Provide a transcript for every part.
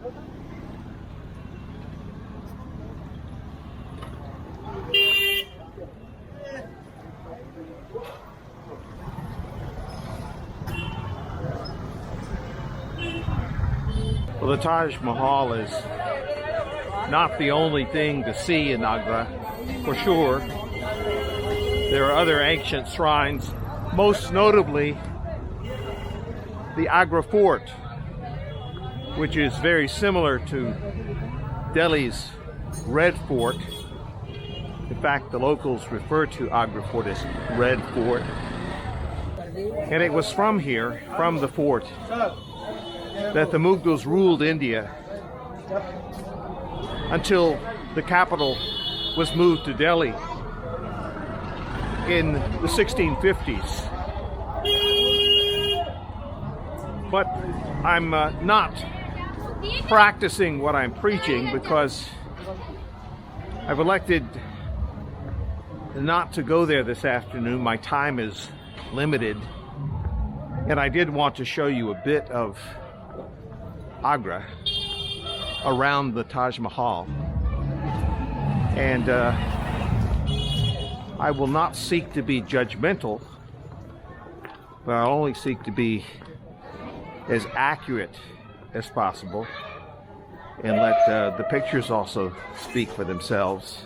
Well, the Taj Mahal is not the only thing to see in Agra, for sure. There are other ancient shrines, most notably the Agra Fort, which is very similar to Delhi's Red Fort. In fact, the locals refer to Agra Fort as Red Fort. And it was from here, from the fort, that the Mughals ruled India until the capital was moved to Delhi in the 1650s. But I'm not practicing what I'm preaching because I've elected not to go there this afternoon. My time is limited, and I did want to show you a bit of Agra around the Taj Mahal, and I will not seek to be judgmental, but I'll only seek to be as accurate as possible and let the pictures also speak for themselves.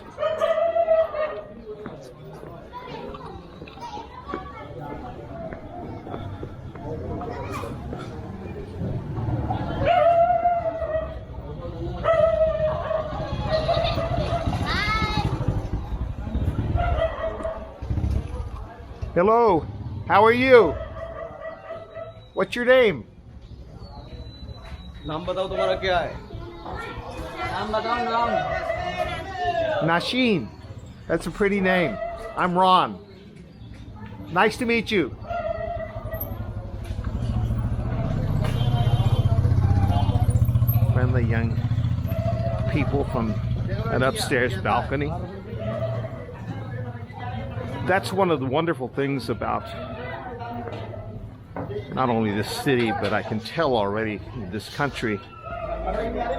Hello, how are you? What's your name? नाम बताओ तुम्हारा क्या है? नाम बताओ नाम. Nasheen. That's a pretty name. I'm Ron. Nice to meet you. Friendly young people from an upstairs balcony. That's one of the wonderful things about not only this city, but I can tell already in this country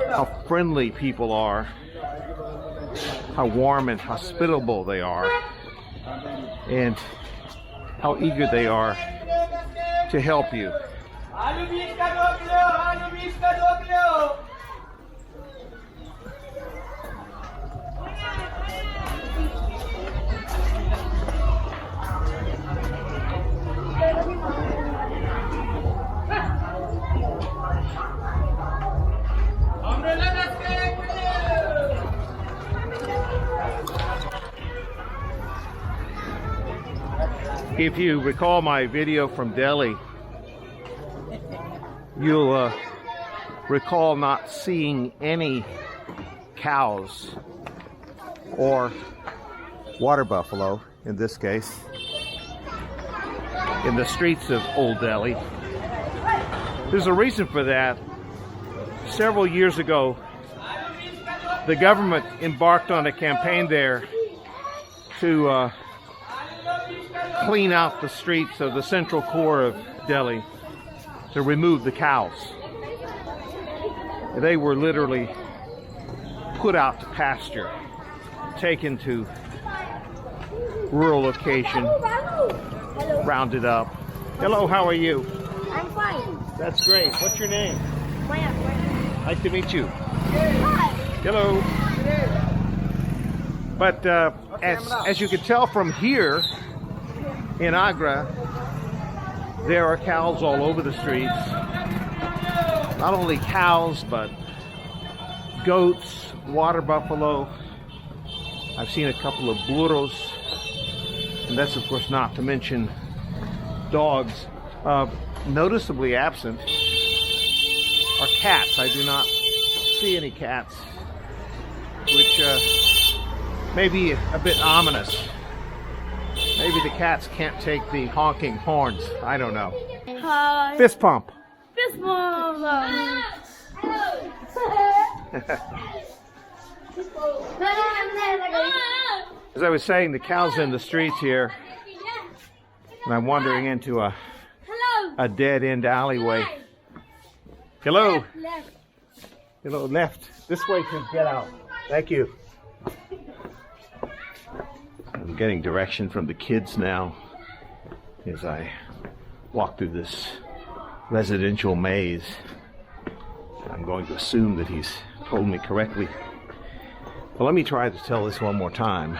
how friendly people are, how warm and hospitable they are, and how eager they are to help you. If you recall my video from Delhi, you'll recall not seeing any cows or water buffalo, in this case, in the streets of Old Delhi. There's a reason for that. Several years ago, the government embarked on a campaign there to clean out the streets of the central core of Delhi, to remove the cows. They were literally put out to pasture, taken to rural location, rounded up. Hello, how are you? I'm fine. That's great. What's your name? Maya. Nice to meet you. Hi. Hello. But as you can tell from here in Agra, there are cows all over the streets. Not only cows, but goats, water buffalo. I've seen a couple of burros, and that's of course not to mention dogs. Noticeably absent are cats. I do not see any cats, which may be a bit ominous. Maybe the cats can't take the honking horns. I don't know. Hi. Fist pump. Fist bump. As I was saying, the cows in the streets here, and I'm wandering into a dead-end alleyway. Hello. You know, left. This way to get out. Thank you. I'm getting direction from the kids now as I walk through this residential maze. I'm going to assume that he's told me correctly. But let me try to tell this one more time.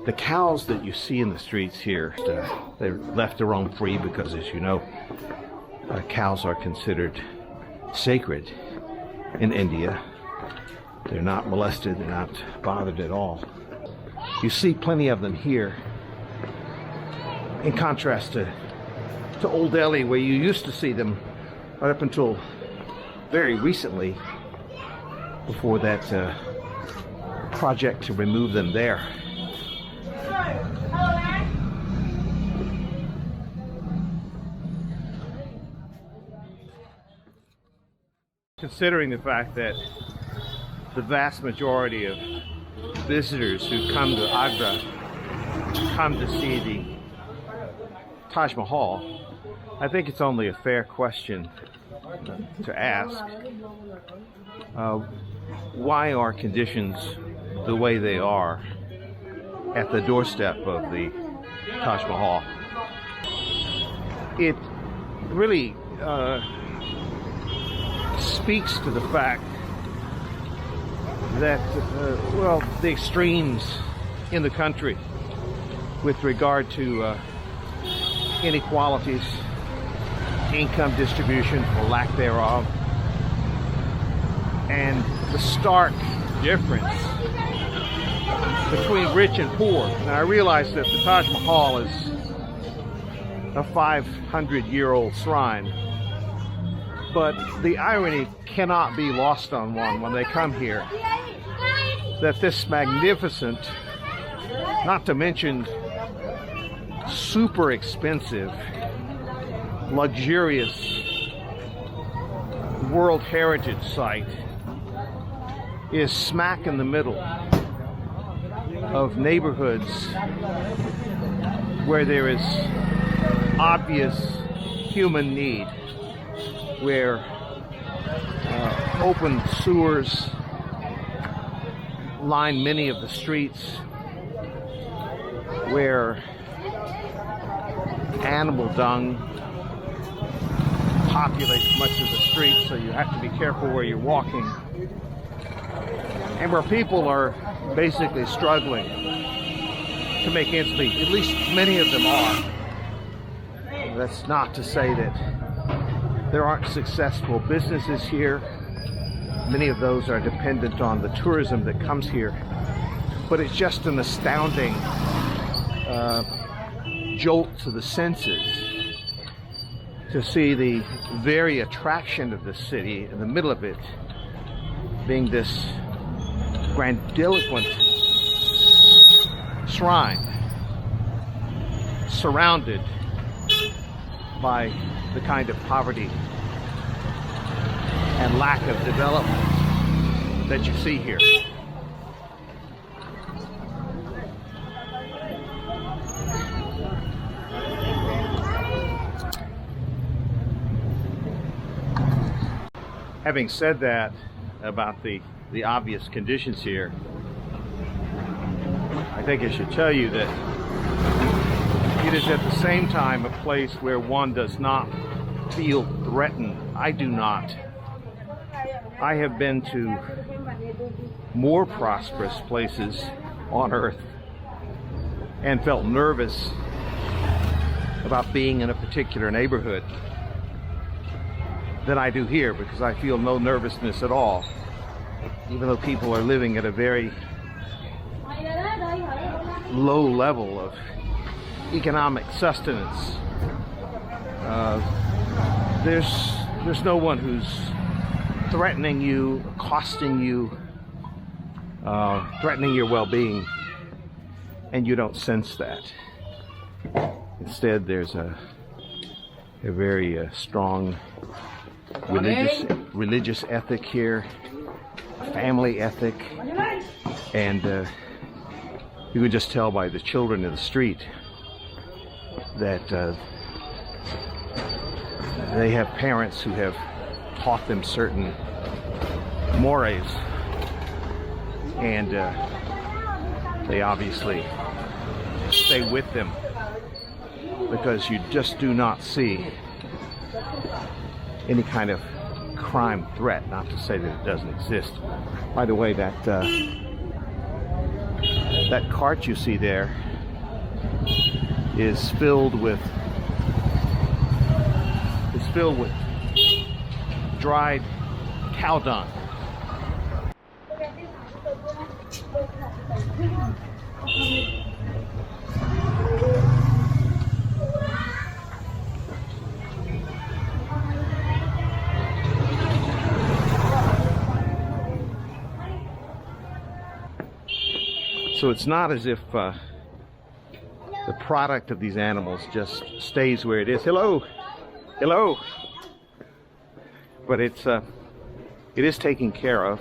The cows that you see in the streets here, they're left to roam free because, as you know, cows are considered sacred in India. They're not molested, they're not bothered at all. You see plenty of them here, in contrast to Old Delhi, where you used to see them right up until very recently, before that project to remove them there. Considering the fact that the vast majority of visitors who come to Agra come to see the Taj Mahal, I think it's only a fair question to ask. Why are conditions the way they are at the doorstep of the Taj Mahal? It really speaks to the fact that, well, the extremes in the country with regard to inequalities, income distribution or lack thereof, and the stark difference between rich and poor. And I realize that the Taj Mahal is a 500-year-old shrine, but the irony cannot be lost on one when they come here, that this magnificent, not to mention super expensive, luxurious World Heritage Site is smack in the middle of neighborhoods where there is obvious human need, where open sewers line many of the streets, where animal dung populates much of the streets, so you have to be careful where you're walking, and where people are basically struggling to make ends meet. At least many of them are. That's not to say that there aren't successful businesses here. Many of those are dependent on the tourism that comes here. But it's just an astounding jolt to the senses to see the very attraction of the city, in the middle of it, being this grandiloquent shrine surrounded by the kind of poverty and lack of development that you see here. Having said that about the obvious conditions here, I think I should tell you that it is at the same time a place where one does not feel threatened. I do not. I have been to more prosperous places on earth and felt nervous about being in a particular neighborhood than I do here, because I feel no nervousness at all, even though people are living at a very low level of economic sustenance. There's no one who's threatening you, accosting you, threatening your well-being, and you don't sense that. Instead, there's a very strong religious ethic here, family ethic, and you can just tell by the children in the street that they have parents who have taught them certain mores, and they obviously stay with them because you just do not see any kind of crime threat, not to say that it doesn't exist. By the way, that cart you see there is filled with dried cow dung. So it's not as if the product of these animals just stays where it is. Hello, hello. But it is taken care of,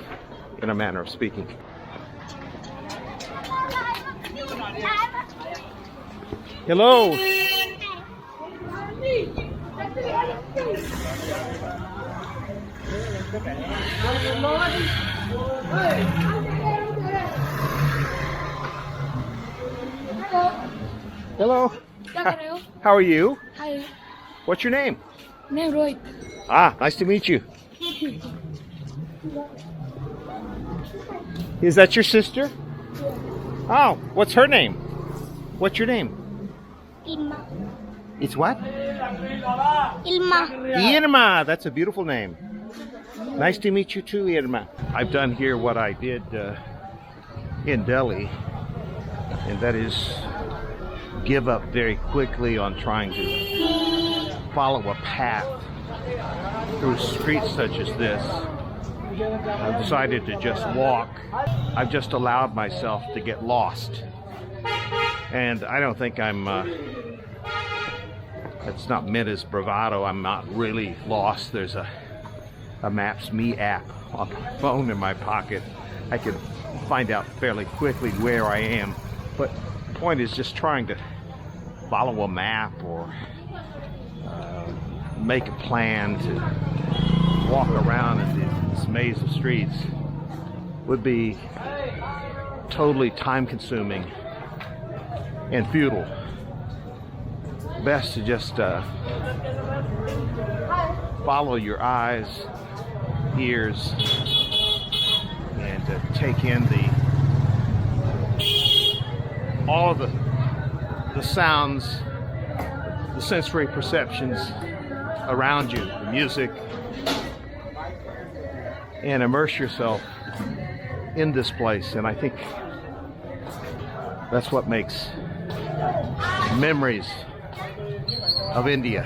in a manner of speaking. Hello. Hello. How are you? Hi. What's your name? Name Rohit. Ah, nice to meet you. Is that your sister? Oh, what's her name? What's your name? Ilma. It's what? Ilma. Irma. That's a beautiful name. Nice to meet you too, Irma. I've done here what I did in Delhi, and that is give up very quickly on trying to follow a path through streets such as this. I've decided to just walk. I've just allowed myself to get lost. And I don't think it's not meant as bravado. I'm not really lost. There's a Maps Me app on my phone in my pocket. I can find out fairly quickly where I am. But the point is just trying to follow a map or make a plan to walk around in this maze of streets would be totally time-consuming and futile. Best to just follow your eyes, ears, and take in all of the sounds, the sensory perceptions around you, the music, and immerse yourself in this place. And I think that's what makes memories of India.